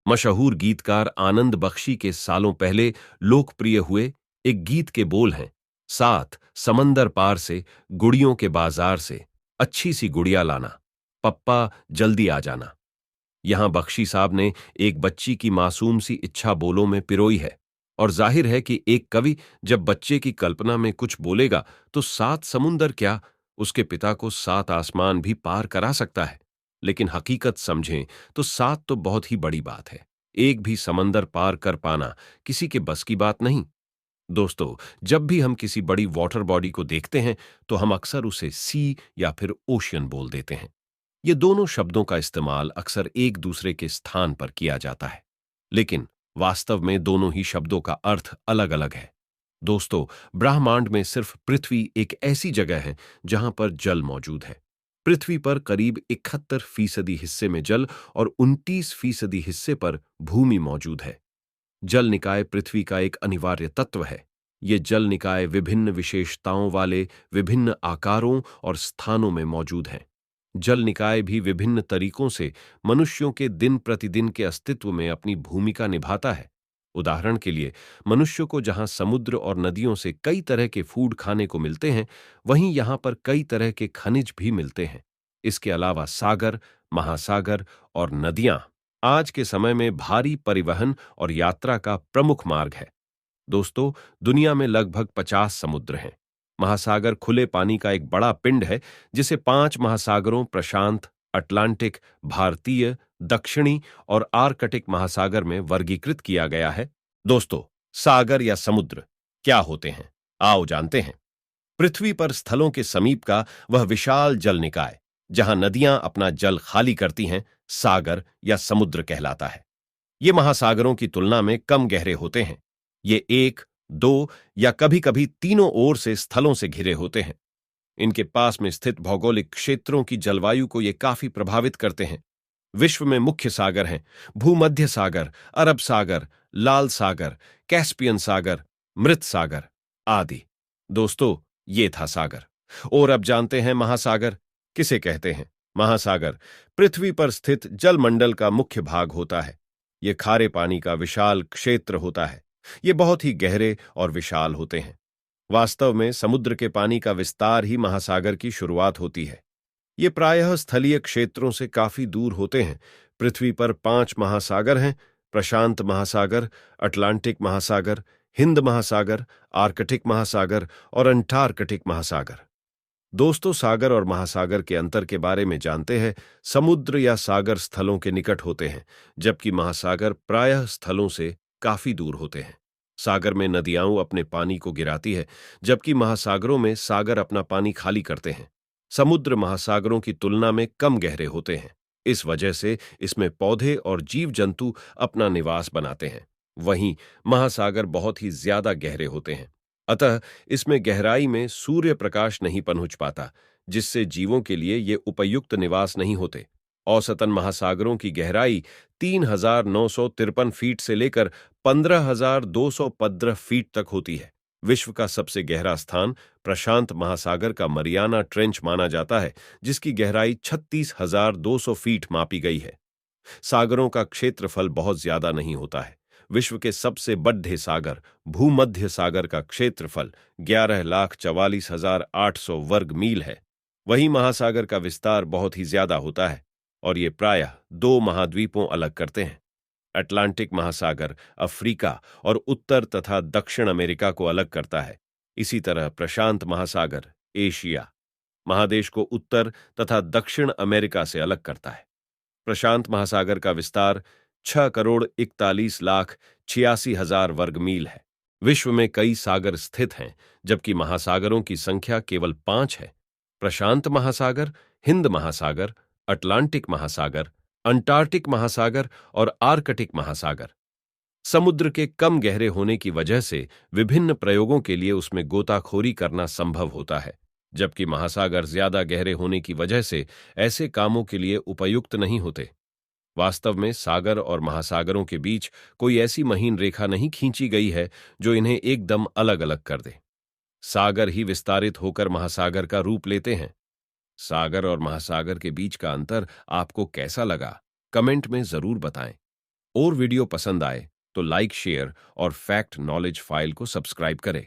मशहूर गीतकार आनंद बख्शी के सालों पहले लोकप्रिय हुए एक गीत के बोल हैं, साथ समंदर पार से, गुड़ियों के बाजार से, अच्छी सी गुड़िया लाना, पप्पा जल्दी आ जाना। यहां बख्शी साहब ने एक बच्ची की मासूम सी इच्छा बोलों में पिरोई है, और जाहिर है कि एक कवि जब बच्चे की कल्पना में कुछ बोलेगा तो सात समुंदर क्या, उसके पिता को सात आसमान भी पार करा सकता है। लेकिन हकीकत समझें तो सात तो बहुत ही बड़ी बात है। एक भी समंदर पार कर पाना किसी के बस की बात नहीं। दोस्तों, जब भी हम किसी बड़ी वाटर बॉडी को देखते हैं तो हम अक्सर उसे सी या फिर ओशियन बोल देते हैं। ये दोनों शब्दों का इस्तेमाल अक्सर एक दूसरे के स्थान पर किया जाता है, लेकिन वास्तव में दोनों ही शब्दों का अर्थ अलग अलग है। दोस्तों, ब्रह्मांड में सिर्फ पृथ्वी एक ऐसी जगह है जहां पर जल मौजूद है। पृथ्वी पर करीब 71% हिस्से में जल और 29% हिस्से पर भूमि मौजूद है। जल निकाय पृथ्वी का एक अनिवार्य तत्व है। ये जल निकाय विभिन्न विशेषताओं वाले विभिन्न आकारों और स्थानों में मौजूद हैं। जल निकाय भी विभिन्न तरीकों से मनुष्यों के दिन प्रतिदिन के अस्तित्व में अपनी भूमिका निभाता है। उदाहरण के लिए, मनुष्यों को जहां समुद्र और नदियों से कई तरह के फूड खाने को मिलते हैं, वहीं यहां पर कई तरह के खनिज भी मिलते हैं। इसके अलावा सागर, महासागर और नदियां आज के समय में भारी परिवहन और यात्रा का प्रमुख मार्ग है। दोस्तों, दुनिया में लगभग 50 समुद्र हैं। महासागर खुले पानी का एक बड़ा पिंड है जिसे 5 महासागरों प्रशांत, अटलांटिक, भारतीय, दक्षिणी और आर्कटिक महासागर में वर्गीकृत किया गया है। दोस्तों, सागर या समुद्र क्या होते हैं? आओ जानते हैं। पृथ्वी पर स्थलों के समीप का वह विशाल जल निकाय जहां नदियां अपना जल खाली करती हैं, सागर या समुद्र कहलाता है। ये महासागरों की तुलना में कम गहरे होते हैं। ये एक, दो या कभी-कभी तीनों ओर से स्थलों से घिरे होते हैं। इनके पास में स्थित भौगोलिक क्षेत्रों की जलवायु को ये काफी प्रभावित करते हैं। विश्व में मुख्य सागर हैं भूमध्य सागर, अरब सागर, लाल सागर, कैस्पियन सागर, मृत सागर आदि। दोस्तों, ये था सागर। और अब जानते हैं महासागर किसे कहते हैं। महासागर पृथ्वी पर स्थित जलमंडल का मुख्य भाग होता है। ये खारे पानी का विशाल क्षेत्र होता है। ये बहुत ही गहरे और विशाल होते हैं। वास्तव में समुद्र के पानी का विस्तार ही महासागर की शुरुआत होती है। ये प्रायः स्थलीय क्षेत्रों से काफी दूर होते हैं। पृथ्वी पर 5 महासागर हैं: प्रशांत महासागर, अटलांटिक महासागर, हिंद महासागर, आर्कटिक महासागर और अंटार्कटिक महासागर। दोस्तों, सागर और महासागर के अंतर के बारे में जानते हैं। समुद्र या सागर स्थलों के निकट होते हैं, जबकि महासागर प्रायः स्थलों से काफी दूर होते हैं। सागर में नदियां अपने पानी को गिराती है, जबकि महासागरों में सागर अपना पानी खाली करते हैं। समुद्र महासागरों की तुलना में कम गहरे होते हैं। इस वजह से इसमें पौधे और जीव जंतु अपना निवास बनाते हैं। वहीं महासागर बहुत ही ज्यादा गहरे होते हैं, अतः इसमें गहराई में सूर्य प्रकाश नहीं पहुंच पाता, जिससे जीवों के लिए ये उपयुक्त निवास नहीं होते। औसतन महासागरों की गहराई 3,953 फीट से लेकर 15,215 फीट तक होती है। विश्व का सबसे गहरा स्थान प्रशांत महासागर का मरियाना ट्रेंच माना जाता है, जिसकी गहराई 36,200 फीट मापी गई है। सागरों का क्षेत्रफल बहुत ज्यादा नहीं होता है। विश्व के सबसे बड़े सागर भूमध्य सागर का क्षेत्रफल 11,44,800 वर्ग मील है। वहीं महासागर का विस्तार बहुत ही ज्यादा होता है और ये प्रायः 2 महाद्वीपों अलग करते हैं। अटलांटिक महासागर अफ्रीका और उत्तर तथा दक्षिण अमेरिका को अलग करता है। इसी तरह प्रशांत महासागर एशिया महादेश को उत्तर तथा दक्षिण अमेरिका से अलग करता है। प्रशांत महासागर का विस्तार 6,41,86,000 वर्ग मील है। विश्व में कई सागर स्थित हैं, जबकि महासागरों की संख्या केवल 5 है: प्रशांत महासागर, हिंद महासागर, अटलांटिक महासागर, अंटार्कटिक महासागर और आर्कटिक महासागर। समुद्र के कम गहरे होने की वजह से विभिन्न प्रयोगों के लिए उसमें गोताखोरी करना संभव होता है, जबकि महासागर ज्यादा गहरे होने की वजह से ऐसे कामों के लिए उपयुक्त नहीं होते। वास्तव में सागर और महासागरों के बीच कोई ऐसी महीन रेखा नहीं खींची गई है जो इन्हें एकदम अलग अलग कर दे। सागर ही विस्तारित होकर महासागर का रूप लेते हैं। सागर और महासागर के बीच का अंतर आपको कैसा लगा? कमेंट में जरूर बताएं। और वीडियो पसंद आए तो लाइक शेयर और फैक्ट नॉलेज फाइल को सब्सक्राइब करें।